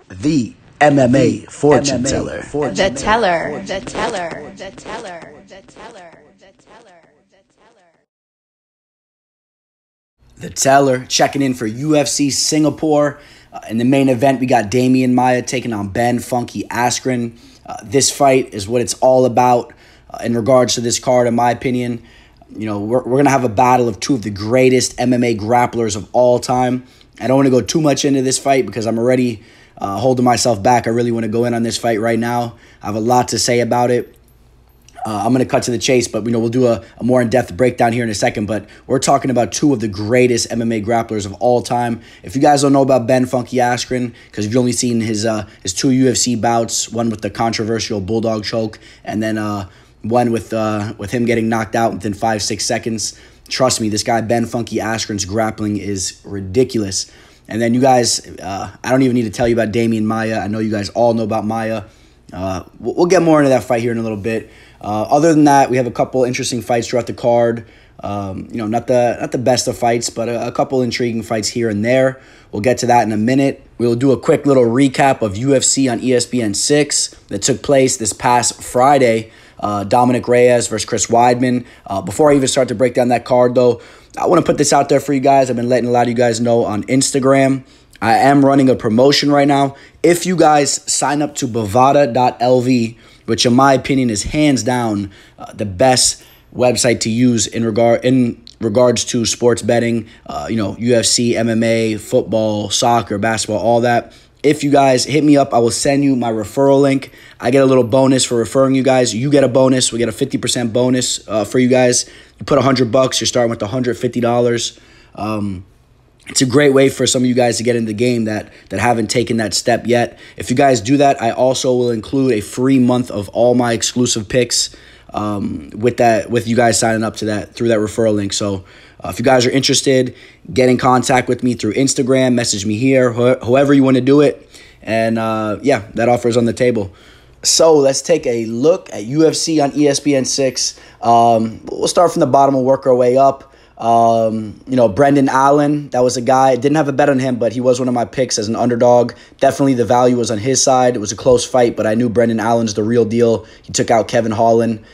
The MMA fortune teller. The teller. The teller. The teller. The teller. The teller. The teller checking in for UFC Singapore. In the main event, we got Demian Maia taking on Ben Funky Askren. This fight is what it's all about in regards to this card, in my opinion. You know, we're going to have a battle of two of the greatest MMA grapplers of all time. I don't want to go too much into this fight because I'm already holding myself back. I really want to go in on this fight right now. I have a lot to say about it. I'm going to cut to the chase, but we'll do a more in-depth breakdown here in a second. But we're talking about two of the greatest MMA grapplers of all time. If you guys don't know about Ben Funky Askren, because you've only seen his two UFC bouts, one with the controversial bulldog choke, and then one with him getting knocked out within 5-6 seconds. Trust me, this guy Ben Funky Askren's grappling is ridiculous. And then you guys, I don't even need to tell you about Demian Maia. I know you guys all know about Maia. We'll get more into that fight here in a little bit. Other than that, we have a couple interesting fights throughout the card. Not the best of fights, but a couple intriguing fights here and there. We'll get to that in a minute. We'll do a quick little recap of UFC on ESPN+20 that took place this past Friday. Dominic Reyes versus Chris Weidman. Before I even start to break down that card, though, I want to put this out there for you guys. I've been letting a lot of you guys know on Instagram. I am running a promotion right now. If you guys sign up to bovada.lv, which in my opinion is hands down the best website to use in regards to sports betting, UFC, MMA, football, soccer, basketball, all that. If you guys hit me up, I will send you my referral link. I get a little bonus for referring you guys. You get a bonus. We get a 50% bonus for you guys. You put $100, you're starting with $150. It's a great way for some of you guys to get into the game that haven't taken that step yet. If you guys do that, I also will include a free month of all my exclusive picks with you guys signing up to that through that referral link. So if you guys are interested, get in contact with me through Instagram, message me here, however you want to do it. And that offer is on the table. So let's take a look at UFC on ESPN+6. We'll start from the bottom and work our way up. Brendan Allen, that was a guy. I didn't have a bet on him, but he was one of my picks as an underdog. Definitely the value was on his side. It was a close fight, but I knew Brendan Allen's the real deal. He took out Kevin Holland.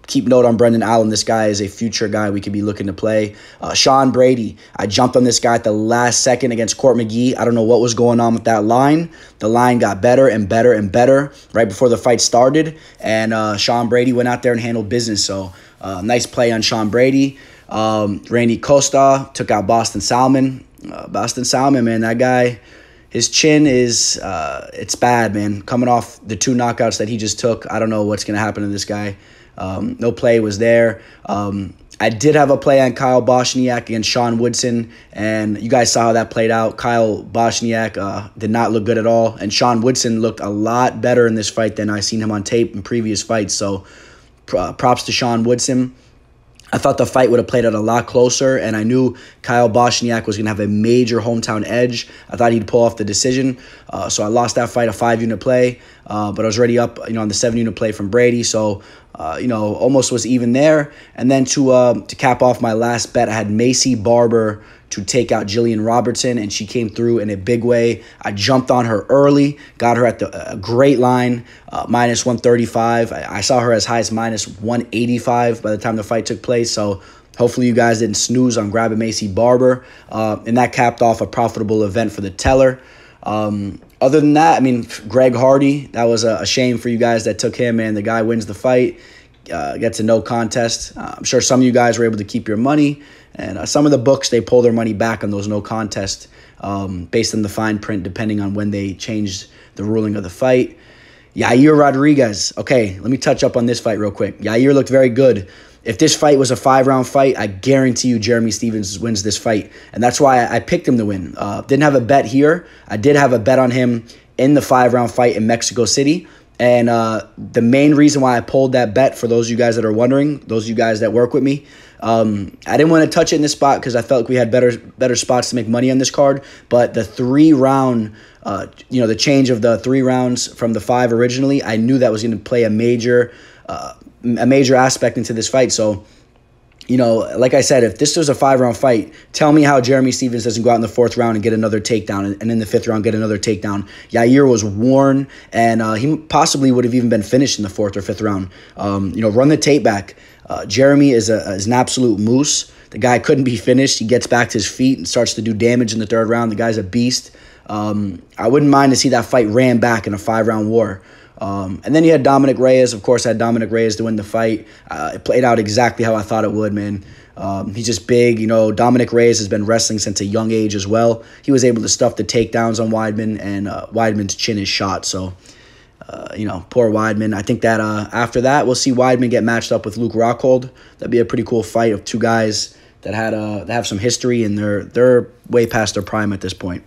Keep note on Brendan Allen. This guy is a future guy we could be looking to play. Sean Brady, I jumped on this guy at the last second against Court McGee. I don't know what was going on with that line. The line got better and better and better right before the fight started, and Sean Brady went out there and handled business. So nice play on Sean Brady. Randy Costa took out Boston Salmon. Boston Salmon, man, that guy, his chin is, it's bad, man. Coming off the 2 knockouts that he just took, I don't know what's going to happen to this guy. No play was there. I did have a play on Kyle Bochniak against Sean Woodson, and you guys saw how that played out. Kyle Bochniak did not look good at all, and Sean Woodson looked a lot better in this fight than I seen him on tape in previous fights. So props to Sean Woodson. I thought the fight would have played out a lot closer, and I knew Kyle Bochniak was going to have a major hometown edge. I thought he'd pull off the decision, so I lost that fight a 5-unit play, but I was already up, on the 7-unit play from Brady, so almost was even there. And then to cap off my last bet, I had Macy Barber to take out Jillian Robertson, and she came through in a big way. I jumped on her early, got her at a great line, minus 135. I saw her as high as minus 185 by the time the fight took place, so hopefully you guys didn't snooze on grabbing Macy Barber, and that capped off a profitable event for the teller. Other than that, Greg Hardy, that was a shame for you guys that took him, and the guy wins the fight, gets a no contest. I'm sure some of you guys were able to keep your money, and some of the books, they pull their money back on those no contest based on the fine print, depending on when they changed the ruling of the fight. Yair Rodriguez. Okay, let me touch up on this fight real quick. Yair looked very good. If this fight was a 5-round fight, I guarantee you Jeremy Stephens wins this fight. And that's why I picked him to win. Didn't have a bet here. I did have a bet on him in the 5-round fight in Mexico City. And the main reason why I pulled that bet, for those of you guys that are wondering, those of you guys that work with me, I didn't want to touch it in this spot because I felt like we had better spots to make money on this card. But the 3-round, the change of the 3 rounds from the 5 originally, I knew that was going to play a major aspect into this fight. So like I said, if this was a 5-round fight, tell me how Jeremy Stephens doesn't go out in the 4th round and get another takedown, and in the 5th round get another takedown. Yair was worn, and he possibly would have even been finished in the 4th or 5th round. Run the tape back. Jeremy is an absolute moose. The guy couldn't be finished. He gets back to his feet and starts to do damage in the 3rd round. The guy's a beast. I wouldn't mind to see that fight ran back in a 5-round war. And then you had Dominic Reyes. Of course, I had Dominic Reyes to win the fight. It played out exactly how I thought it would, man. He's just big. Dominic Reyes has been wrestling since a young age as well. He was able to stuff the takedowns on Weidman, and Weidman's chin is shot. So, poor Weidman. I think that after that, we'll see Weidman get matched up with Luke Rockhold. That'd be a pretty cool fight of two guys that have some history, and they're way past their prime at this point.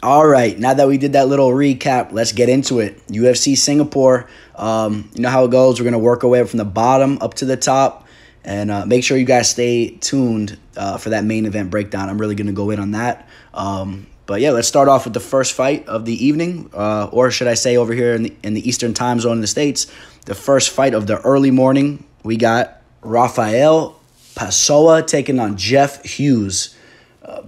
All right, now that we did that little recap, let's get into it. UFC Singapore, you know how it goes. We're going to work our way from the bottom up to the top, and make sure you guys stay tuned for that main event breakdown. I'm really going to go in on that. But yeah, let's start off with the first fight of the evening, or should I say over here in the Eastern time zone in the States, the first fight of the early morning. We got Rafael Pessoa taking on Jeff Hughes.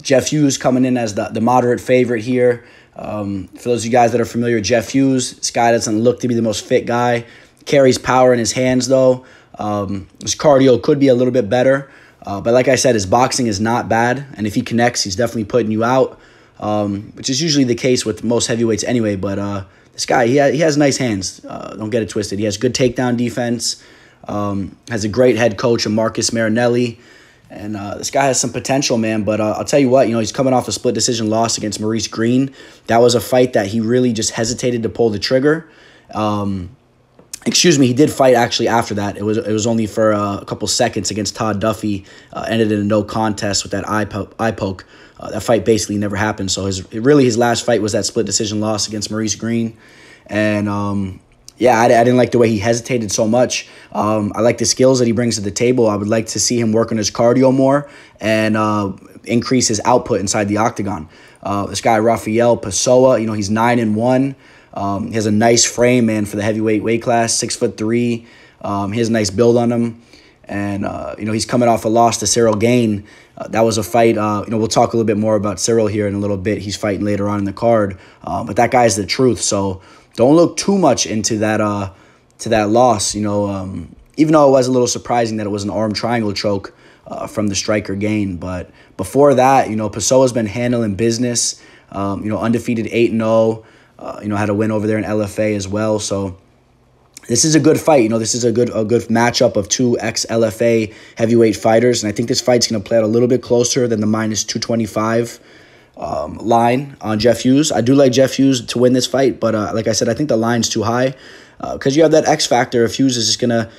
Jeff Hughes coming in as the moderate favorite here. For those of you guys that are familiar with Jeff Hughes, this guy doesn't look to be the most fit guy. Carries power in his hands, though. His cardio could be a little bit better. But like I said, his boxing is not bad. And if he connects, he's definitely putting you out, which is usually the case with most heavyweights anyway. But this guy, he has nice hands. Don't get it twisted. He has good takedown defense. Has a great head coach, Marcus Marinelli. And this guy has some potential, man. But I'll tell you what, he's coming off a split decision loss against Maurice Greene. That was a fight that he really just hesitated to pull the trigger. He did fight actually after that. It was only for a couple seconds against Todd Duffy. Ended in a no contest with that eye poke. That fight basically never happened. So his last fight was that split decision loss against Maurice Greene. And I didn't like the way he hesitated so much. I like the skills that he brings to the table. I would like to see him work on his cardio more and increase his output inside the octagon. This guy, Rafael Pessoa, he's 9-1. He has a nice frame, man, for the heavyweight weight class, 6'3". He has a nice build on him. And, he's coming off a loss to Ciryl Gane. That was a fight. We'll talk a little bit more about Ciryl here in a little bit. He's fighting later on in the card. But that guy's the truth. So don't look too much into that loss. Even though it was a little surprising that it was an arm triangle choke from the striker Gane. But before that, Pessoa's been handling business. Undefeated 8-0. Had a win over there in LFA as well. So this is a good fight. This is a good matchup of two ex-LFA heavyweight fighters. And I think this fight's going to play out a little bit closer than the -225 line on Jeff Hughes. I do like Jeff Hughes to win this fight, but like I said, I think the line's too high because you have that X factor. If Hughes is just going to,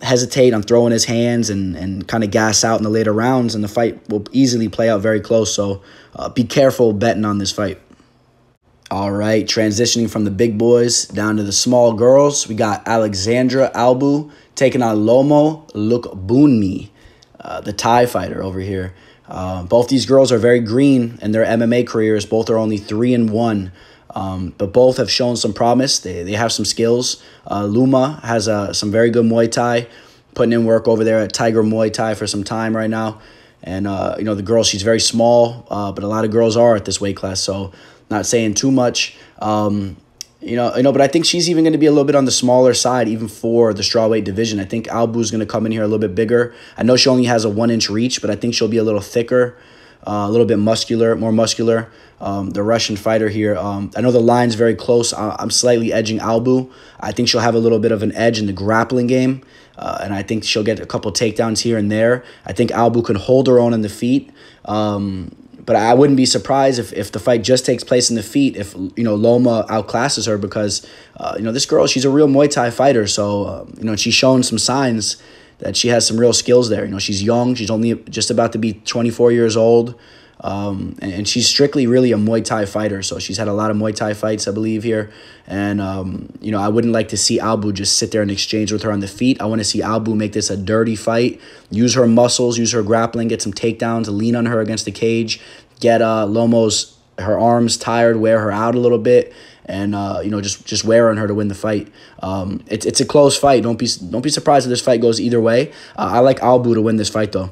hesitate on throwing his hands and kind of gas out in the later rounds, and the fight will easily play out very close. So be careful betting on this fight. All right, transitioning from the big boys down to the small girls, we got Aleksandra Albu taking on Loma Lookboonmee, the Thai fighter over here. Both these girls are very green in their MMA careers. Both are only 3-1, but both have shown some promise. They have some skills. Loma has some very good Muay Thai, putting in work over there at Tiger Muay Thai for some time right now. And, the girl, she's very small, but a lot of girls are at this weight class, so not saying too much. But I think she's even going to be a little bit on the smaller side, even for the strawweight division. I think Albu's going to come in here a little bit bigger. I know she only has a 1-inch reach, but I think she'll be a little thicker, a little bit more muscular. The Russian fighter here, I know the line's very close. I'm slightly edging Albu. I think she'll have a little bit of an edge in the grappling game, and I think she'll get a couple takedowns here and there. I think Albu can hold her own in the feet. But I wouldn't be surprised if the fight just takes place in the feet, if, Loma outclasses her because, this girl, she's a real Muay Thai fighter. So, she's shown some signs that she has some real skills there. She's young. She's only just about to be 24 years old. And she's strictly really a Muay Thai fighter. So she's had a lot of Muay Thai fights, I believe, here. And, I wouldn't like to see Albu just sit there and exchange with her on the feet. I want to see Albu make this a dirty fight, use her muscles, use her grappling, get some takedowns, lean on her against the cage, get Loma's her arms tired, wear her out a little bit, and just wear on her to win the fight. It's a close fight. Don't be surprised if this fight goes either way. I like Albu to win this fight though.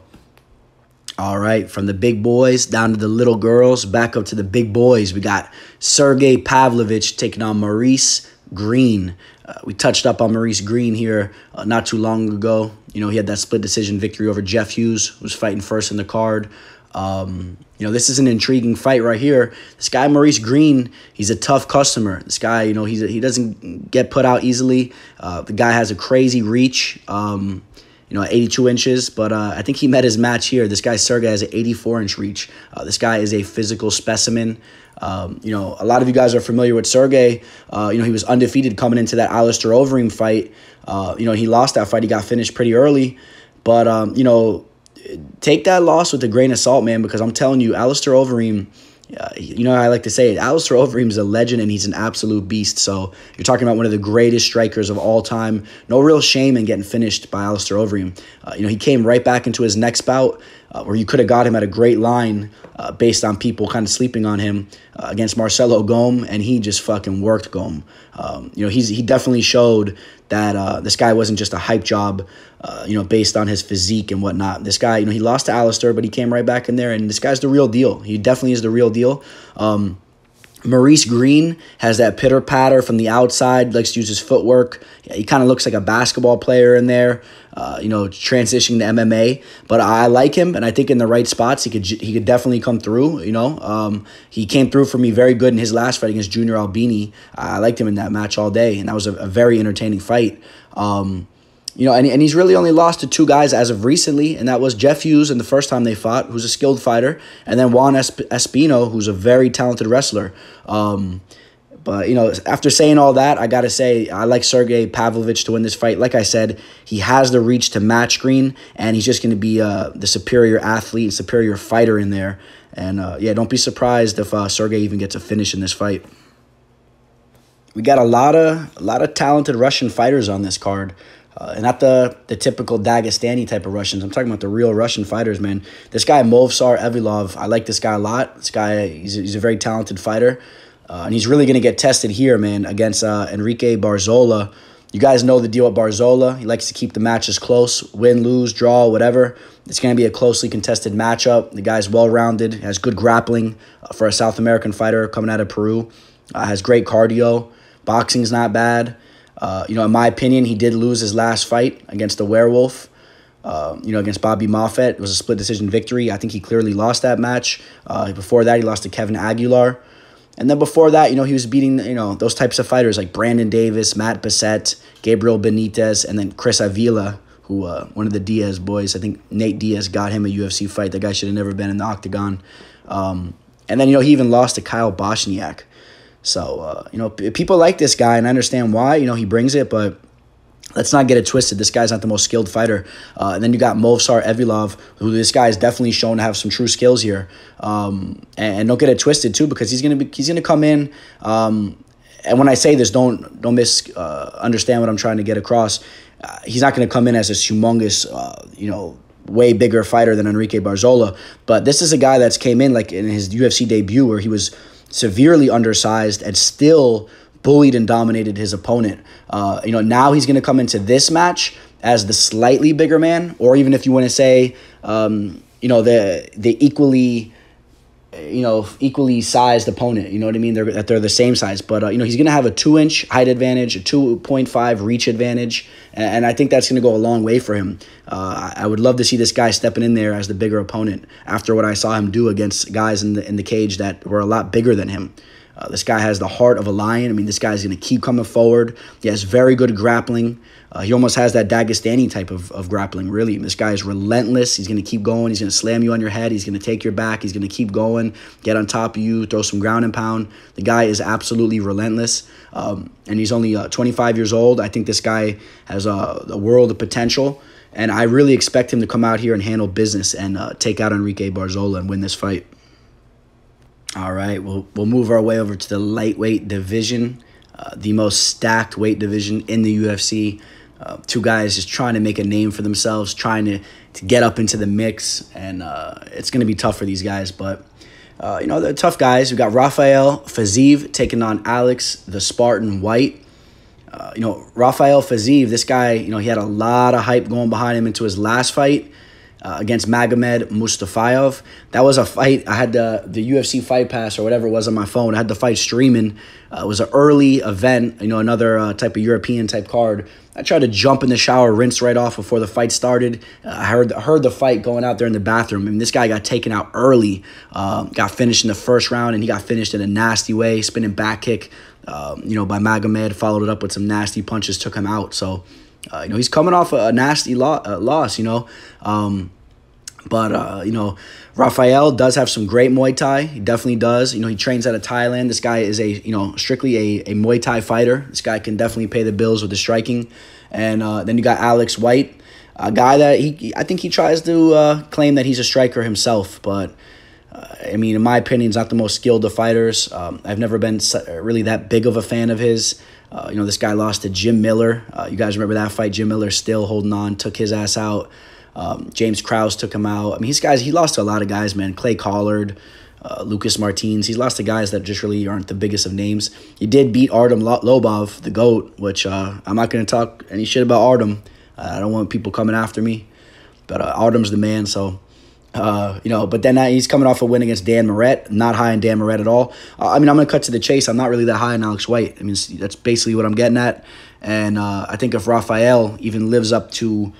All right, from the big boys down to the little girls, back up to the big boys. We got Sergey Pavlovich taking on Maurice Greene. We touched up on Maurice Greene here not too long ago. He had that split decision victory over Jeff Hughes, who was fighting first in the card. This is an intriguing fight right here. This guy, Maurice Greene, he's a tough customer. This guy, he doesn't get put out easily. The guy has a crazy reach. 82 inches, but I think he met his match here. This guy, Sergey, has an 84-inch reach. This guy is a physical specimen. A lot of you guys are familiar with Sergey. He was undefeated coming into that Alistair Overeem fight. He lost that fight. He got finished pretty early. But, take that loss with a grain of salt, man, because I'm telling you, Alistair Overeem, I like to say it, Alistair Overeem is a legend, and he's an absolute beast. So you're talking about one of the greatest strikers of all time. No real shame in getting finished by Alistair Overeem. He came right back into his next bout where you could have got him at a great line based on people kind of sleeping on him against Marcelo Gome, and he just fucking worked Gome. He definitely showed that this guy wasn't just a hype job, based on his physique and whatnot. This guy, he lost to Alistair, but he came right back in there, and this guy's the real deal. He definitely is the real deal. Maurice Greene has that pitter-patter from the outside, likes to use his footwork. He kind of looks like a basketball player in there, transitioning to MMA. But I like him, and I think in the right spots, he could definitely come through, He came through for me very good in his last fight against Junior Albini. I liked him in that match all day, and that was a very entertaining fight. And he's really only lost to two guys as of recently, and that was Jeff Hughes in the first time they fought, who's a skilled fighter, and then Juan Espino, who's a very talented wrestler. But after saying all that, I got to say, I like Sergey Pavlovich to win this fight. Like I said, he has the reach to match Greene, and he's just going to be the superior athlete, superior fighter in there. And, don't be surprised if Sergey even gets a finish in this fight. We got a lot of talented Russian fighters on this card. And not the typical Dagestani type of Russians. I'm talking about the real Russian fighters, man. This guy, Movsar Evloev, I like this guy a lot. This guy, he's a very talented fighter. And he's really going to get tested here, man, against Enrique Barzola. You guys know the deal with Barzola. He likes to keep the matches close, win, lose, draw, whatever. It's going to be a closely contested matchup. The guy's well-rounded, has good grappling for a South American fighter coming out of Peru. Has great cardio. Boxing's not bad. In my opinion, he did lose his last fight against the Werewolf, against Bobby Moffett. It was a split decision victory. I think he clearly lost that match. Before that, he lost to Kevin Aguilar. And then before that, he was beating, those types of fighters like Brandon Davis, Matt Bissett, Gabriel Benitez, and then Chris Avila, who, one of the Diaz boys. I think Nate Diaz got him a UFC fight. That guy should have never been in the octagon. And then, he even lost to Kyle Bochniak. So, people like this guy, and I understand why. He brings it, but let's not get it twisted. This guy's not the most skilled fighter. And then you got Movsar Evloev, who this guy is definitely shown to have some true skills here. And don't get it twisted, too, because he's gonna come in. And when I say this, don't misunderstand what I'm trying to get across. He's not going to come in as a humongous, way bigger fighter than Enrique Barzola. But this is a guy that's came in like in his UFC debut where he was severely undersized and still bullied and dominated his opponent. Now he's going to come into this match as the slightly bigger man, or even if you want to say, the equally sized opponent. You know what I mean? They're the same size, but he's going to have a 2-inch height advantage, a 2.5 reach advantage, and I think that's going to go a long way for him. I would love to see this guy stepping in there as the bigger opponent after what I saw him do against guys in the cage that were a lot bigger than him. This guy has the heart of a lion. I mean, this guy's going to keep coming forward. He has very good grappling. He almost has that Dagestani type of grappling, really. This guy is relentless. He's going to keep going. He's going to slam you on your head. He's going to take your back. He's going to keep going, get on top of you, throw some ground and pound. The guy is absolutely relentless, and he's only 25 years old. I think this guy has a world of potential, and I really expect him to come out here and handle business and take out Enrique Barzola and win this fight. All right, we'll move our way over to the lightweight division, the most stacked weight division in the UFC. Two guys just trying to make a name for themselves, trying to get up into the mix, and it's going to be tough for these guys. But They're tough guys. We got Rafael Fiziev taking on Alex the Spartan White. Rafael Fiziev, this guy, he had a lot of hype going behind him into his last fight against Magomed Mustafayev. That was a fight. I had the UFC Fight Pass or whatever it was on my phone. I had the fight streaming. It was an early event, another type of European type card. I tried to jump in the shower, rinse right off before the fight started. I heard the fight going out there in the bathroom. I mean, this guy got taken out early, got finished in the first round, and he got finished in a nasty way, spinning back kick, by Magomed, followed it up with some nasty punches, took him out. So, he's coming off a nasty loss, Rafael does have some great Muay Thai. He definitely does. He trains out of Thailand. This guy is strictly a Muay Thai fighter. This guy can definitely pay the bills with the striking. And then you got Alex White, a guy that I think he tries to claim that he's a striker himself. But, in my opinion, he's not the most skilled of fighters. I've never been really that big of a fan of his. This guy lost to Jim Miller. You guys remember that fight? Jim Miller still holding on, took his ass out. James Krause took him out. He lost to a lot of guys, man. Clay Collard, Lucas Martins. He's lost to guys that just really aren't the biggest of names. He did beat Artem Lobov, the GOAT, which I'm not going to talk any shit about Artem. I don't want people coming after me. But Artem's the man, so... but then he's coming off a win against Dan Moret. Not high on Dan Moret at all. I'm going to cut to the chase. I'm not really that high on Alex White. That's basically what I'm getting at. And I think if Raphael even lives up to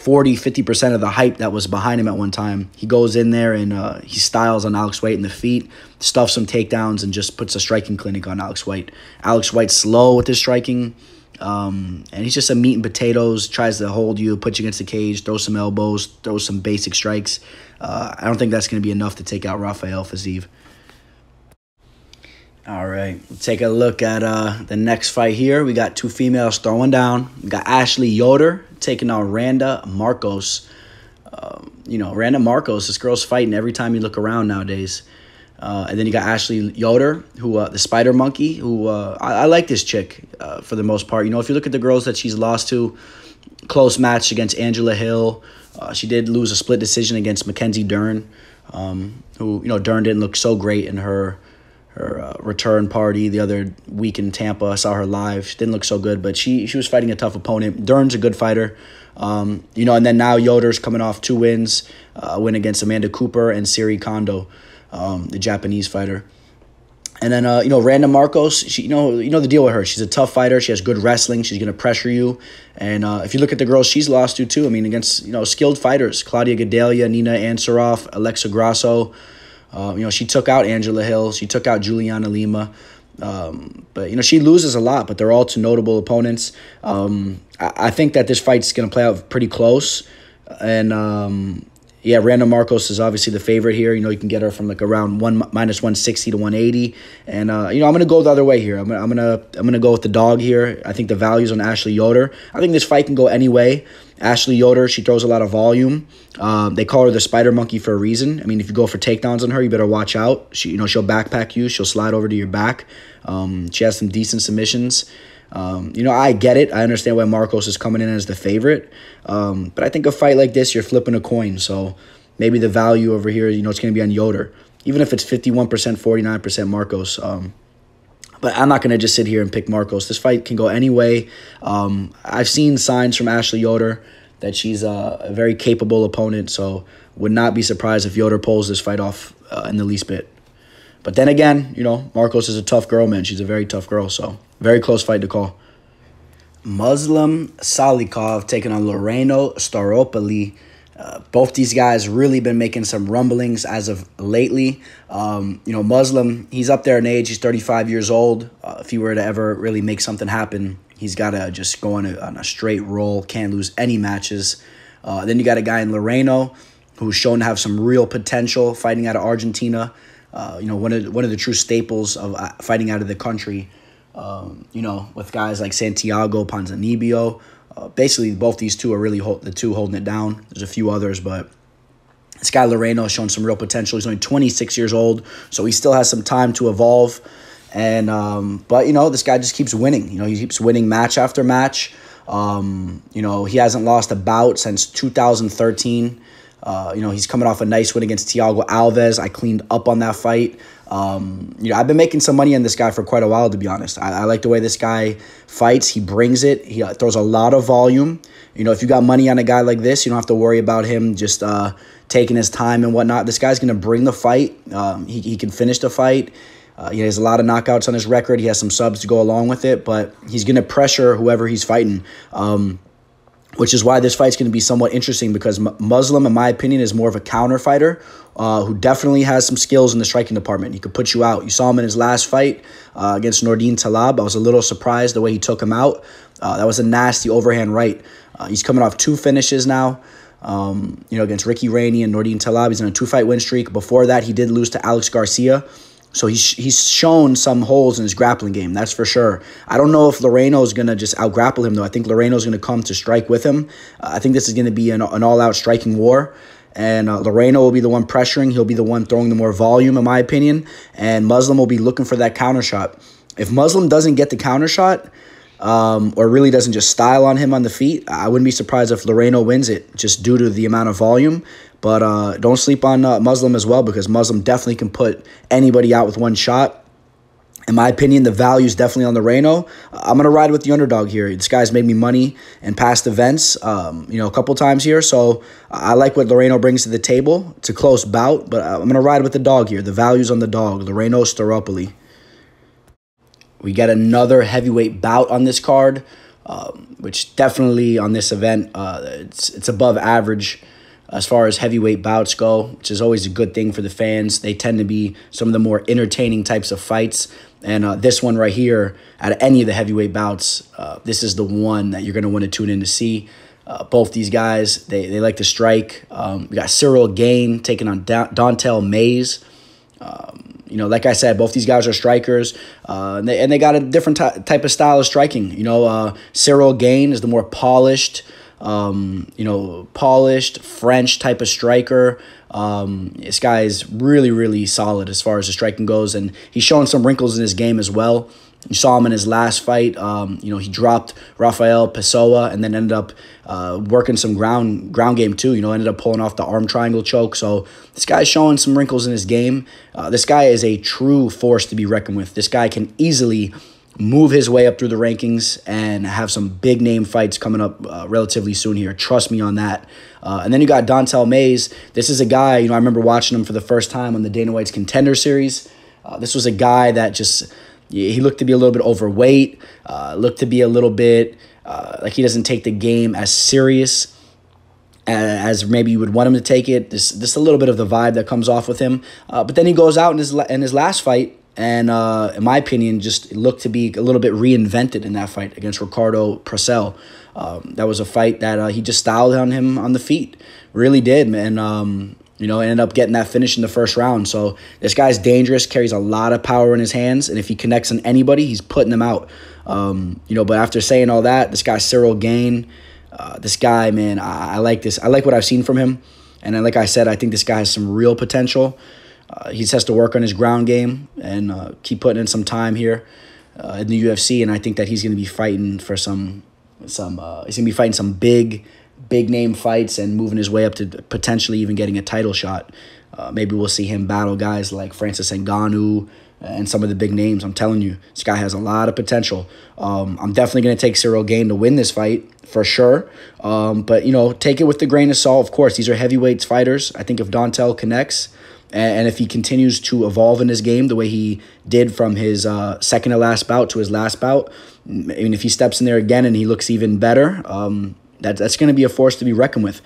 40-50% of the hype that was behind him at one time, he goes in there and he styles on Alex White in the feet, stuffs some takedowns, and just puts a striking clinic on Alex White. Alex White's slow with his striking, and he's just a meat and potatoes, tries to hold you, put you against the cage, throw some elbows, throw some basic strikes. I don't think that's going to be enough to take out Rafael Fiziev. All right, we'll take a look at the next fight here. We got two females throwing down. We got Ashley Yoder taking on Randa Markos. Randa Markos, this girl's fighting every time you look around nowadays. And then you got Ashley Yoder, who the Spider Monkey, who I like this chick for the most part. If you look at the girls that she's lost to, close match against Angela Hill. She did lose a split decision against Mackenzie Dern, who, Dern didn't look so great in her return party the other week in Tampa. I saw her live. She didn't look so good, but she was fighting a tough opponent. Dern's a good fighter. And then now Yoder's coming off 2 wins, a win against Amanda Cooper and Ciryl Kondo, the Japanese fighter. And then, Randa Markos, she, the deal with her. She's a tough fighter. She has good wrestling. She's going to pressure you. And if you look at the girls she's lost to, too, against, skilled fighters, Claudia Gadelia, Nina Ansaroff, Alexa Grasso. She took out Angela Hill. She took out Juliana Lima. But, she loses a lot, but they're all two notable opponents. I think that this fight's going to play out pretty close. And, Randa Markos is obviously the favorite here. You can get her from around -160 to 180. And, I'm going to go the other way here. I'm gonna go with the dog here. I think the value's on Ashley Yoder. I think this fight can go any way. Ashley Yoder, she throws a lot of volume. They call her the Spider Monkey for a reason. If you go for takedowns on her, you better watch out. She'll backpack you. She'll slide over to your back. She has some decent submissions. I get it. I understand why Markos is coming in as the favorite. But I think a fight like this, you're flipping a coin. So maybe the value over here, it's going to be on Yoder. Even if it's 51%, 49% Markos. But I'm not going to just sit here and pick Markos. This fight can go any way. I've seen signs from Ashley Yoder that she's a very capable opponent. So would not be surprised if Yoder pulls this fight off in the least bit. But then again, Markos is a tough girl, man. She's a very tough girl. So very close fight to call. Muslim Salikhov taking on Laureano Staropoli. Both these guys really been making some rumblings as of lately. Muslim, he's up there in age. He's 35 years old. If he were to ever really make something happen, he's got to just go on a straight roll. Can't lose any matches. Then you got a guy in Laureano who's shown to have some real potential fighting out of Argentina. One of the true staples of fighting out of the country. With guys like Santiago Ponzinibbio. Basically, both these two are really the two holding it down. There's a few others, but this guy Laureano has shown some real potential. He's only 26 years old, so he still has some time to evolve. And but this guy just keeps winning. He keeps winning match after match. He hasn't lost a bout since 2013. He's coming off a nice win against Thiago Alves. I cleaned up on that fight. I've been making some money on this guy for quite a while, to be honest. I like the way this guy fights. He brings it. He throws a lot of volume. If you got money on a guy like this, you don't have to worry about him just taking his time and whatnot. This guy's going to bring the fight. He can finish the fight. He has a lot of knockouts on his record. He has some subs to go along with it, but he's going to pressure whoever he's fighting, which is why this fight's going to be somewhat interesting because Muslim, in my opinion, is more of a counter fighter who definitely has some skills in the striking department. He could put you out. You saw him in his last fight against Nordin Talab. I was a little surprised the way he took him out. That was a nasty overhand right. He's coming off 2 finishes now. Against Ricky Rainey and Nordin Talab. He's on a 2-fight win streak. Before that, he did lose to Alex Garcia. So he's shown some holes in his grappling game, that's for sure. I don't know if Laureano is going to just out-grapple him, though. I think Laureano is going to come to strike with him. I think this is going to be an all-out striking war. And Laureano will be the one pressuring. He'll be the one throwing the more volume, in my opinion. And Muslim will be looking for that counter shot. If Muslim doesn't get the counter shot, or really doesn't just style on him on the feet, I wouldn't be surprised if Laureano wins it just due to the amount of volume. But don't sleep on Muslim as well because Muslim definitely can put anybody out with one shot. In my opinion, the value is definitely on Laureano. I'm going to ride with the underdog here. This guy's made me money in past events, a couple times here. So I like what Laureano brings to the table. It's a close bout, but I'm going to ride with the dog here. The value's on the dog, Laureano Staropoli. We got another heavyweight bout on this card, which definitely on this event, it's above average as far as heavyweight bouts go, which is always a good thing for the fans. They tend to be some of the more entertaining types of fights. And this one right here, out of any of the heavyweight bouts, this is the one that you're going to want to tune in to see. Both these guys, they like to strike. We got Ciryl Gane taking on Dontale Mays. Like I said, both these guys are strikers, and they got a different type of style of striking. Ciryl Gane is the more polished, polished French type of striker. This guy is really, really solid as far as the striking goes, and he's showing some wrinkles in his game as well. You saw him in his last fight. He dropped Rafael Pessoa and then ended up working some ground game too. Ended up pulling off the arm triangle choke. So this guy's showing some wrinkles in his game. This guy is a true force to be reckoned with. This guy can easily move his way up through the rankings and have some big name fights coming up relatively soon here. Trust me on that. And then you got Dontale Mays. This is a guy, I remember watching him for the first time on the Dana White's Contender Series. This was a guy that just... he looked to be a little bit overweight, looked to be a little bit like he doesn't take the game as serious as maybe you would want him to take it. This a little bit of the vibe that comes off with him. But then he goes out in his last fight, and in my opinion, just looked to be a little bit reinvented in that fight against Ricardo Procel. That was a fight that he just styled on him on the feet. Really did, man. Ended up getting that finish in the first round. So this guy's dangerous, carries a lot of power in his hands, and if he connects on anybody, he's putting them out. But after saying all that, this guy Ciryl Gane, this guy, man, I like this. I like what I've seen from him, and then, like I said, I think this guy has some real potential. He just has to work on his ground game and keep putting in some time here in the UFC, and I think that he's going to be fighting for some he's going to be fighting some big name fights and moving his way up to potentially even getting a title shot. Maybe we'll see him battle guys like Francis Ngannou and some of the big names. I'm telling you, this guy has a lot of potential. I'm definitely going to take Ciryl Gane to win this fight for sure. But, take it with the grain of salt. Of course, these are heavyweights fighters. I think if Dontale connects and if he continues to evolve in his game the way he did from his second to last bout to his last bout, if he steps in there again and he looks even better, that's going to be a force to be reckoned with.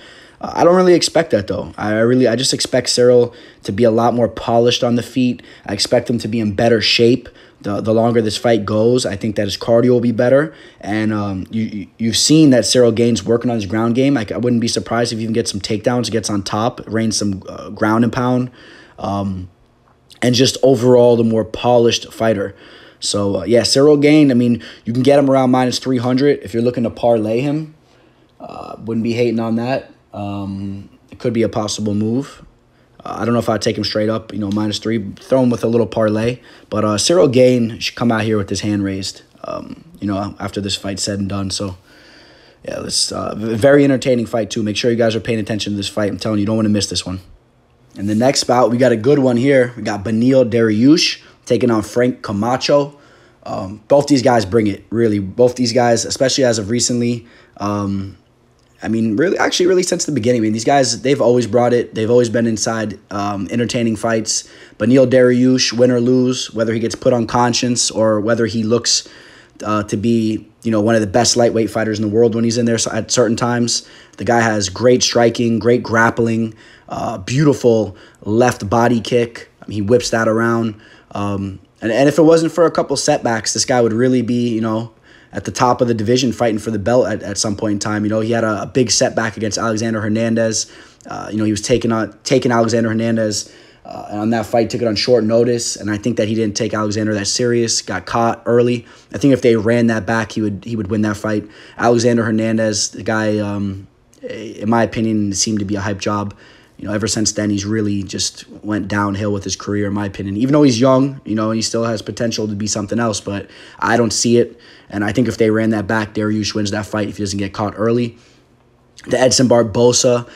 I don't really expect that, though. I just expect Ciryl to be a lot more polished on the feet. I expect him to be in better shape the longer this fight goes. I think that his cardio will be better. And you've seen that Ciryl Gane's working on his ground game. I wouldn't be surprised if he even gets some takedowns, gets on top, reigns some ground and pound, and just overall the more polished fighter. So, Ciryl Gane, you can get him around minus 300 if you're looking to parlay him. Wouldn't be hating on that. It could be a possible move. I don't know if I'd take him straight up, minus 3. Throw him with a little parlay. But Ciryl Gane should come out here with his hand raised, after this fight's said and done. So, Yeah, it's a very entertaining fight, too. Make sure you guys are paying attention to this fight. I'm telling you don't want to miss this one. In the next bout, we got a good one here. We got Beneil Dariush taking on Frank Camacho. Both these guys bring it, really. Both these guys, especially as of recently, really since the beginning. I mean, these guys, they've always brought it. They've always been inside entertaining fights. Beneil Dariush, win or lose, whether he gets put on conscience or whether he looks to be, one of the best lightweight fighters in the world when he's in there at certain times. The guy has great striking, great grappling, beautiful left body kick. He whips that around. And if it wasn't for a couple setbacks, this guy would really be, at the top of the division fighting for the belt at some point in time. He had a big setback against Alexander Hernandez. He was taking Alexander Hernandez on that fight, took it on short notice, and I think that he didn't take Alexander that serious, got caught early. I think if they ran that back, he would win that fight. Alexander Hernandez, the guy, in my opinion, seemed to be a hype job. Ever since then, he's really just went downhill with his career, in my opinion. Even though he's young, and he still has potential to be something else, but I don't see it. And I think if they ran that back, Dariush wins that fight if he doesn't get caught early. The Edson Barbosa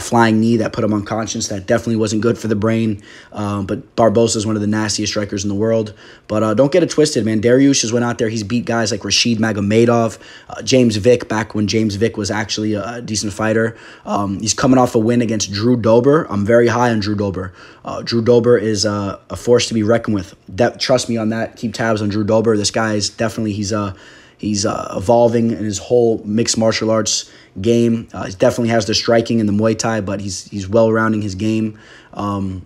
flying knee that put him unconscious, that definitely wasn't good for the brain. But Barbosa is one of the nastiest strikers in the world. But don't get it twisted, man. Dariush has went out there. He's beat guys like Rashid Magomedov, James Vick, back when James Vick was actually a decent fighter. He's coming off a win against Drew Dober. I'm very high on Drew Dober. Drew Dober is a force to be reckoned with. Trust me on that. Keep tabs on Drew Dober. This guy is definitely, he's evolving in his whole mixed martial arts game. He definitely has the striking and the Muay Thai, but he's well-rounding his game. So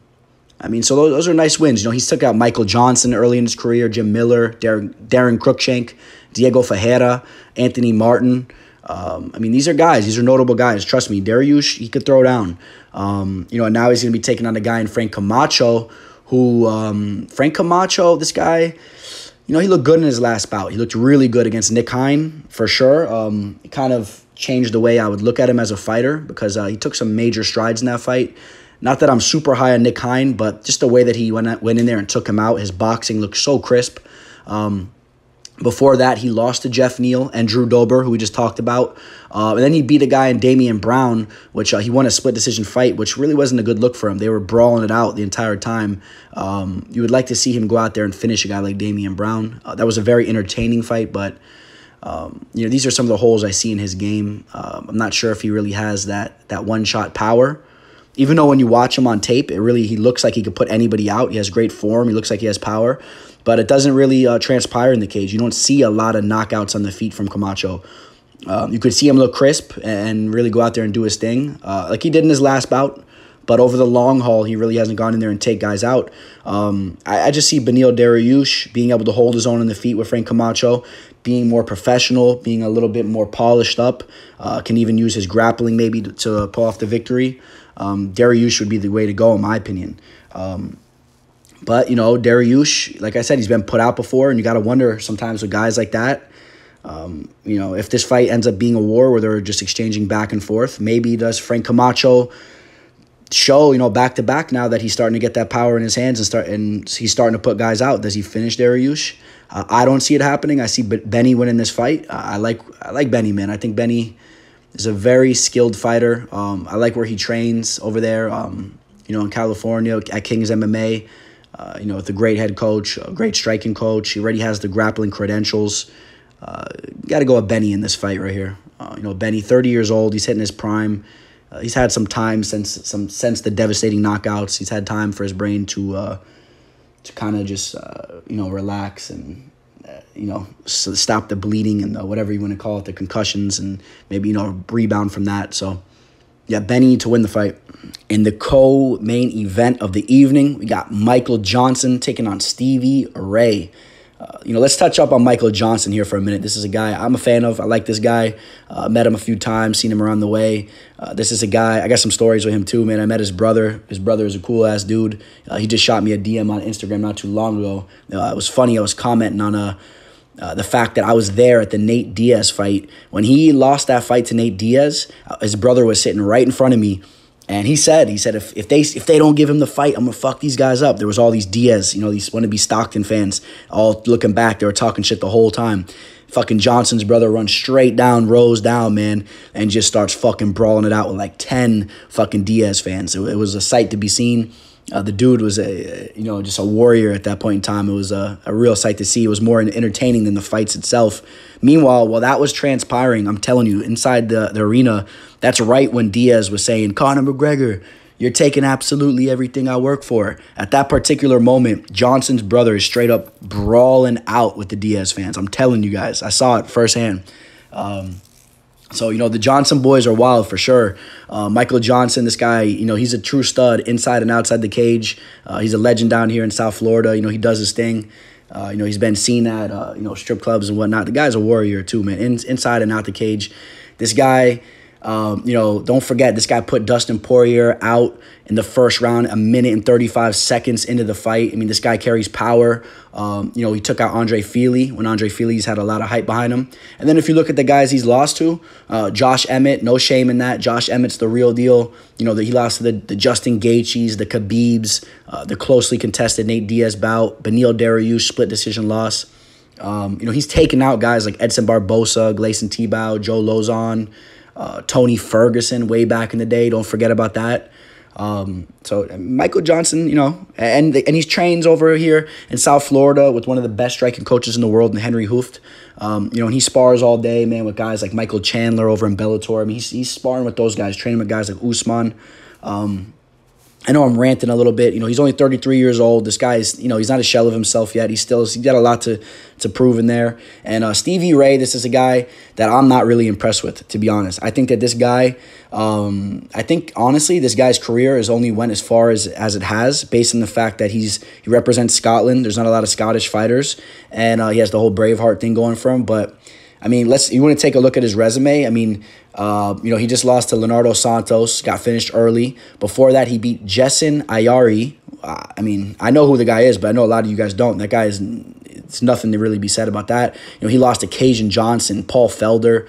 those are nice wins. He's took out Michael Johnson early in his career, Jim Miller, Darren Cruikshank, Diego Ferreira, Anthony Martin. These are guys. These are notable guys. Trust me, Dariush, he could throw down. And now he's going to be taking on a guy in Frank Camacho, this guy, he looked good in his last bout. He looked really good against Nick Hein, for sure. It kind of changed the way I would look at him as a fighter because he took some major strides in that fight. Not that I'm super high on Nick Hein, but just the way that he went in there and took him out. His boxing looked so crisp. Before that, he lost to Jeff Neal and Drew Dober, who we just talked about. And then he beat a guy in Damian Brown, which he won a split decision fight, which really wasn't a good look for him. They were brawling it out the entire time. You would like to see him go out there and finish a guy like Damian Brown. That was a very entertaining fight, but these are some of the holes I see in his game. I'm not sure if he really has that one-shot power. Even though when you watch him on tape, he looks like he could put anybody out. He has great form. He looks like he has power. But it doesn't really transpire in the cage. You don't see a lot of knockouts on the feet from Camacho. You could see him look crisp and really go out there and do his thing, like he did in his last bout. But over the long haul, he really hasn't gone in there and take guys out. I just see Beneil Dariush being able to hold his own in the feet with Frank Camacho, being more professional, being a little bit more polished up, can even use his grappling maybe to pull off the victory. Dariush would be the way to go, in my opinion. But, Dariush, like I said, he's been put out before, and you got to wonder sometimes with guys like that, if this fight ends up being a war where they're just exchanging back and forth, maybe does Frank Camacho show, back-to-back now that he's starting to get that power in his hands and he's starting to put guys out. Does he finish Dariush? I don't see it happening. I see Benny winning this fight. I like Benny, man. I think Benny is a very skilled fighter. I like where he trains over there, in California at King's MMA. With a great head coach, a great striking coach. He already has the grappling credentials. You got to go with Benny in this fight right here. Benny, 30 years old. He's hitting his prime. He's had some time since the devastating knockouts. He's had time for his brain to kind of just relax and stop the bleeding and whatever you want to call it, the concussions, and maybe rebound from that. So yeah, Benny to win the fight. In the co-main event of the evening, we got Michael Johnson taking on Stevie Ray. Let's touch up on Michael Johnson here for a minute. This is a guy I'm a fan of. I like this guy. Met him a few times, seen him around the way. This is a guy, I got some stories with him too, man. I met his brother. His brother is a cool-ass dude. He just shot me a DM on Instagram not too long ago. It was funny. I was commenting on the fact that I was there at the Nate Diaz fight. When he lost that fight to Nate Diaz, his brother was sitting right in front of me. And he said if they don't give him the fight, I'm gonna fuck these guys up. There was all these Diaz, these wannabe Stockton fans, all looking back. They were talking shit the whole time. Fucking Johnson's brother runs straight down, rows down, man, and just starts fucking brawling it out with like 10 fucking Diaz fans. It was a sight to be seen. The dude was just a warrior at that point in time. It was a real sight to see. It was more entertaining than the fights itself. Meanwhile, while that was transpiring, I'm telling you, inside the arena, that's right when Diaz was saying, Conor McGregor, you're taking absolutely everything I work for. At that particular moment, Johnson's brother is straight up brawling out with the Diaz fans. I'm telling you guys. I saw it firsthand. So, the Johnson boys are wild for sure. Michael Johnson, this guy, he's a true stud inside and outside the cage. He's a legend down here in South Florida. He does his thing. He's been seen at, strip clubs and whatnot. The guy's a warrior too, man, inside and out the cage. This guy, don't forget, this guy put Dustin Poirier out in the first round, 1 minute and 35 seconds into the fight. I mean, this guy carries power. He took out Andre Feely when Andre Feely's had a lot of hype behind him. And then if you look at the guys he's lost to, Josh Emmett, no shame in that. Josh Emmett's the real deal. He lost to the Justin Gaethjes, the Khabibs, the closely contested Nate Diaz bout, Beneil Dariush split decision loss. He's taken out guys like Edson Barbosa, Gleison Tibau, Joe Lozon, Tony Ferguson way back in the day. Don't forget about that. So Michael Johnson, and he trains over here in South Florida with one of the best striking coaches in the world, Henry Hooft. And he spars all day, man, with guys like Michael Chandler over in Bellator. I mean, he's sparring with those guys, training with guys like Usman. I know I'm ranting a little bit. He's only 33 years old. This guy is, he's not a shell of himself yet. He's got a lot to prove in there. And Stevie Ray, this is a guy that I'm not really impressed with, to be honest. I think that this guy, honestly, this guy's career has only went as far as it has, based on the fact that he represents Scotland. There's not a lot of Scottish fighters, and he has the whole Braveheart thing going for him. But I mean, you want to take a look at his resume. I mean, he just lost to Leonardo Santos, got finished early. Before that, he beat Jason Ayari. I know who the guy is, but I know a lot of you guys don't. That guy it's nothing to really be said about that. He lost to Cajun Johnson, Paul Felder.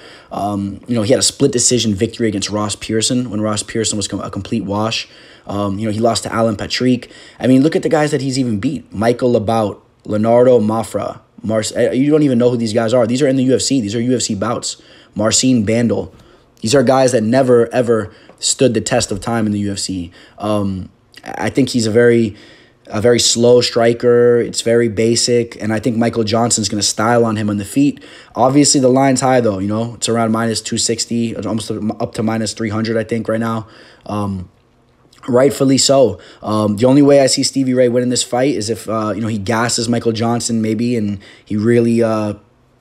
He had a split decision victory against Ross Pearson when Ross Pearson was a complete wash. He lost to Alan Patrick. I mean, look at the guys that he's even beat. Michael Labout, Leonardo Mafra, you don't even know who these guys are. These are in the UFC. These are UFC bouts. Marcin Bandel. These are guys that never, ever stood the test of time in the UFC. I think he's a very slow striker. It's very basic. And I think Michael Johnson's going to style on him on the feet. Obviously, the line's high, though. It's around minus 260, almost up to minus 300, I think, right now. Rightfully so. The only way I see Stevie Ray winning this fight is if he gasses Michael Johnson maybe, and he really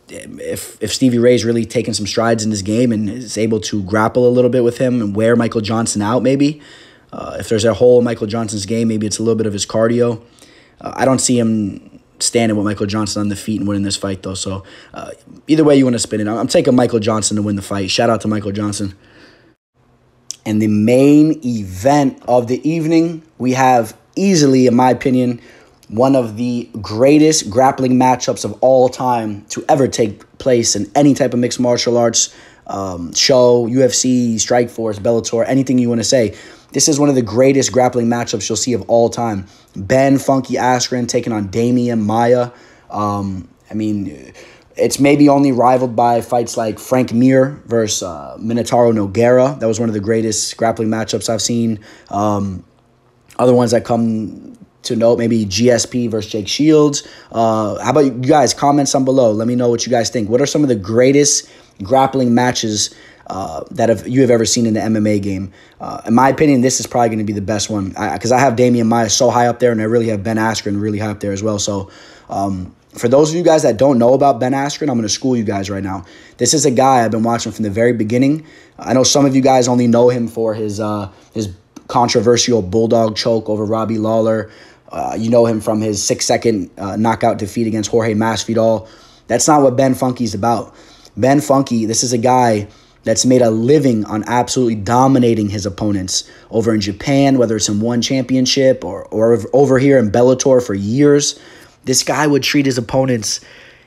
if Stevie Ray's really taking some strides in this game and is able to grapple a little bit with him and wear Michael Johnson out maybe. If there's a hole in Michael Johnson's game, maybe it's a little bit of his cardio. I don't see him standing with Michael Johnson on the feet and winning this fight though. So either way you want to spin it, I'm taking Michael Johnson to win the fight. Shout out to Michael Johnson. And the main event of the evening, we have easily, in my opinion, one of the greatest grappling matchups of all time to ever take place in any type of mixed martial arts show, UFC, Strikeforce, Bellator, anything you want to say. This is one of the greatest grappling matchups you'll see of all time. Ben Funky Askren taking on Demian Maia. It's maybe only rivaled by fights like Frank Mir versus Minotauro Nogueira. That was one of the greatest grappling matchups I've seen. Other ones that come to note, maybe GSP versus Jake Shields. How about you guys? Comment some below. Let me know what you guys think. What are some of the greatest grappling matches that you have ever seen in the MMA game? In my opinion, this is probably going to be the best one because I have Demian Maia so high up there, and I really have Ben Askren really high up there as well. So for those of you guys that don't know about Ben Askren, I'm going to school you guys right now. This is a guy I've been watching from the very beginning. I know some of you guys only know him for his controversial bulldog choke over Robbie Lawler. You know him from his 6-second knockout defeat against Jorge Masvidal. That's not what Ben Funky's about. Ben Funky, this is a guy that's made a living on absolutely dominating his opponents over in Japan, whether it's in one championship or over here in Bellator for years. This guy would treat his opponents,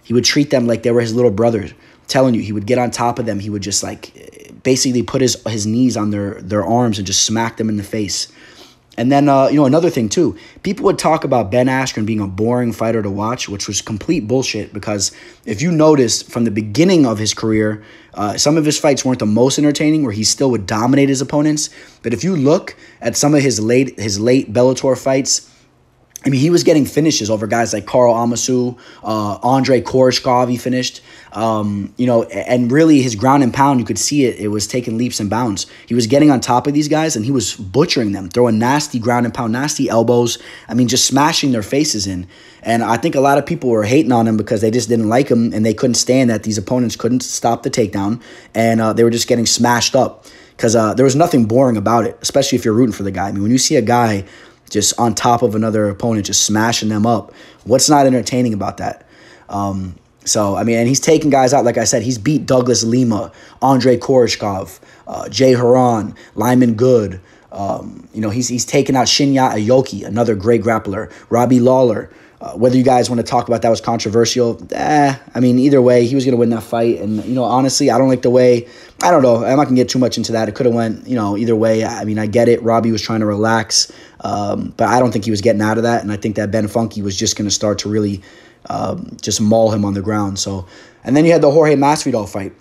he would treat them like they were his little brothers. telling you, he would get on top of them. He would just like basically put his knees on their arms and just smack them in the face. And then, another thing, too, people would talk about Ben Askren being a boring fighter to watch, which was complete bullshit, because if you notice from the beginning of his career, some of his fights weren't the most entertaining, where he still would dominate his opponents. But if you look at some of his late Bellator fights, I mean, he was getting finishes over guys like Karl Amasu, Andrei Koreshkov he finished. And really his ground and pound, you could see it was taking leaps and bounds. He was getting on top of these guys, and he was butchering them, throwing nasty ground and pound, nasty elbows. I mean, just smashing their faces in. And I think a lot of people were hating on him because they just didn't like him, and they couldn't stand that these opponents couldn't stop the takedown, and they were just getting smashed up. Because there was nothing boring about it, especially if you're rooting for the guy. I mean, when you see a guy just on top of another opponent, just smashing them up, what's not entertaining about that? So, I mean, and he's taking guys out. Like I said, he's beat Douglas Lima, Andrei Koreshkov, Jay Haran, Lyman Good. He's taken out Shinya Aoki, another great grappler, Robbie Lawler. Whether you guys want to talk about that was controversial, I mean, either way, he was going to win that fight. And, honestly, I don't like the way, I don't know, I'm not going to get too much into that. It could have went, either way. I mean, I get it. Robbie was trying to relax, but I don't think he was getting out of that. And I think that Ben Funky was just going to start to really just maul him on the ground. So, and then you had the Jorge Masvidal fight,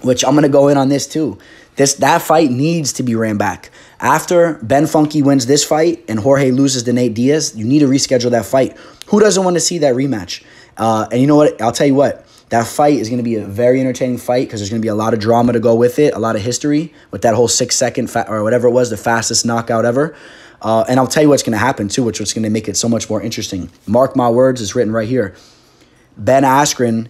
which I'm going to go in on this too. That fight needs to be ran back. After Ben Funky wins this fight and Jorge loses to Nate Diaz, you need to reschedule that fight. Who doesn't want to see that rematch? And you know what? I'll tell you what. That fight is going to be a very entertaining fight because there's going to be a lot of drama to go with it, a lot of history with that whole 6-second or whatever it was, the fastest knockout ever. And I'll tell you what's going to happen too, which is going to make it so much more interesting. Mark my words, it's written right here. Ben Askren,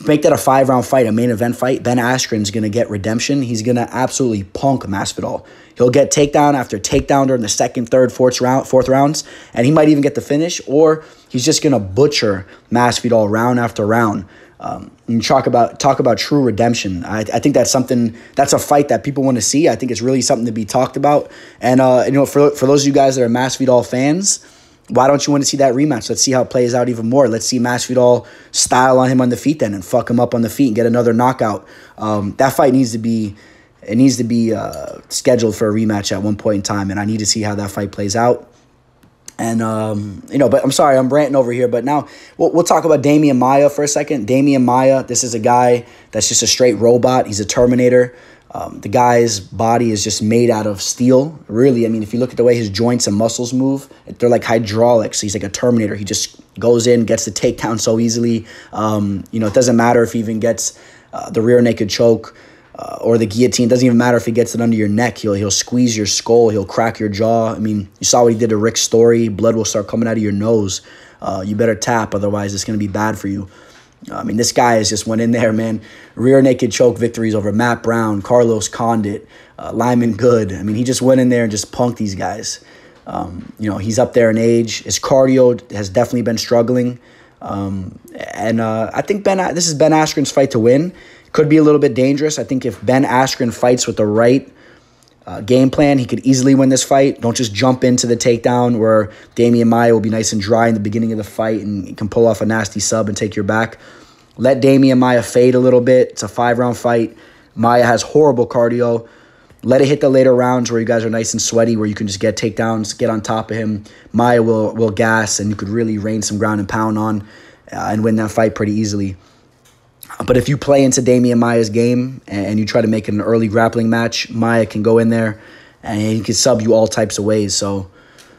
make that a 5-round fight, a main event fight. Ben Askren's going to get redemption. He's going to absolutely punk Masvidal. He'll get takedown after takedown during the second, third, fourth rounds, and he might even get the finish, or he's just going to butcher Masvidal round after round. And talk about true redemption. I think that's a fight that people want to see. I think it's really something to be talked about. And for those of you guys that are Masvidal fans, why don't you want to see that rematch? Let's see how it plays out even more. Let's see Masvidal style on him on the feet then and fuck him up on the feet and get another knockout. That fight needs to be scheduled for a rematch at one point in time, and I need to see how that fight plays out. And, but I'm sorry, I'm ranting over here. But now we'll talk about Demian Maia for a second. Demian Maia, this is a guy that's just a straight robot. He's a Terminator. The guy's body is just made out of steel. Really, I mean, if you look at the way his joints and muscles move, they're like hydraulics. He's like a Terminator. He just goes in, gets the takedown so easily. It doesn't matter if he even gets the rear naked choke or the guillotine. It doesn't even matter if he gets it under your neck. He'll squeeze your skull. He'll crack your jaw. I mean, you saw what he did to Rick Story. Blood will start coming out of your nose. You better tap, otherwise it's going to be bad for you. I mean, this guy has just went in there, man. Rear naked choke victories over Matt Brown, Carlos Condit, Lyman Good. I mean, he just went in there and just punked these guys. He's up there in age. His cardio has definitely been struggling. I think this is Ben Askren's fight to win. Could be a little bit dangerous. I think if Ben Askren fights with the right game plan, he could easily win this fight. Don't just jump into the takedown where Demian Maia will be nice and dry in the beginning of the fight and can pull off a nasty sub and take your back. Let Demian Maia fade a little bit. It's a 5-round fight. Maia has horrible cardio. Let it hit the later rounds where you guys are nice and sweaty, where you can just get takedowns, get on top of him. Maia will gas, and you could really rain some ground and pound on and win that fight pretty easily. But if you play into Demian Maia's game and you try to make it an early grappling match, Maia can go in there and he can sub you all types of ways. So,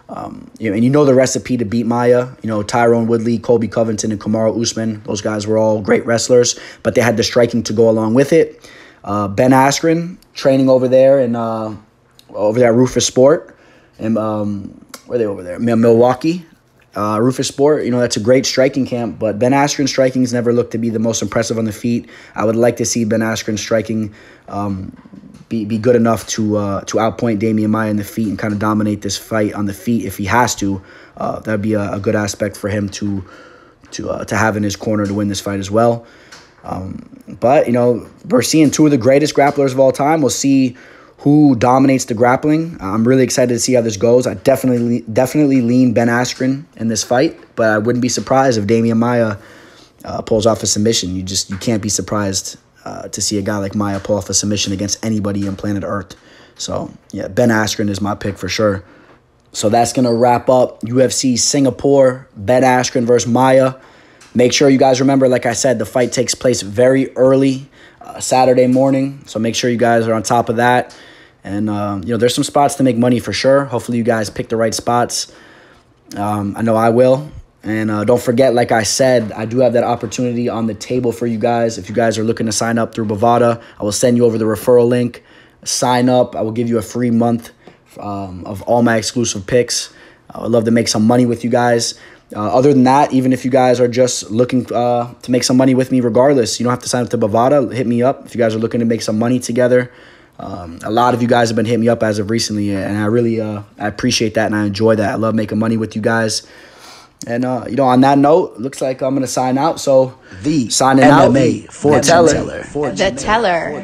and the recipe to beat Maia. Tyrone Woodley, Colby Covington, and Kamaru Usman. Those guys were all great wrestlers, but they had the striking to go along with it. Ben Askren training over there at Rufus Sport, and where are they over there? Milwaukee. Rufus Sport, that's a great striking camp, but Ben Askren's striking's never looked to be the most impressive on the feet. I would like to see Ben Askren's striking be good enough to outpoint Demian Maia in the feet and kind of dominate this fight on the feet if he has to. That'd be a good aspect for him to have in his corner to win this fight as well. But we're seeing two of the greatest grapplers of all time. We'll see who dominates the grappling. I'm really excited to see how this goes. I definitely lean Ben Askren in this fight, but I wouldn't be surprised if Demian Maia pulls off a submission. You can't be surprised to see a guy like Maia pull off a submission against anybody on planet Earth. So, yeah, Ben Askren is my pick for sure. So that's going to wrap up UFC Singapore, Ben Askren versus Maia. Make sure you guys remember, like I said, the fight takes place very early Saturday morning. So make sure you guys are on top of that. And, there's some spots to make money for sure. Hopefully you guys pick the right spots. I know I will. And don't forget, like I said, I do have that opportunity on the table for you guys. If you guys are looking to sign up through Bovada, I will send you over the referral link. Sign up. I will give you a free month of all my exclusive picks. I would love to make some money with you guys. Other than that, even if you guys are just looking to make some money with me regardless, you don't have to sign up to Bovada. Hit me up if you guys are looking to make some money together. A lot of you guys have been hitting me up as of recently, and I really I appreciate that, and I enjoy that. I love making money with you guys. And, on that note, looks like I'm going to sign out. So, signing MMA out. fortune The teller.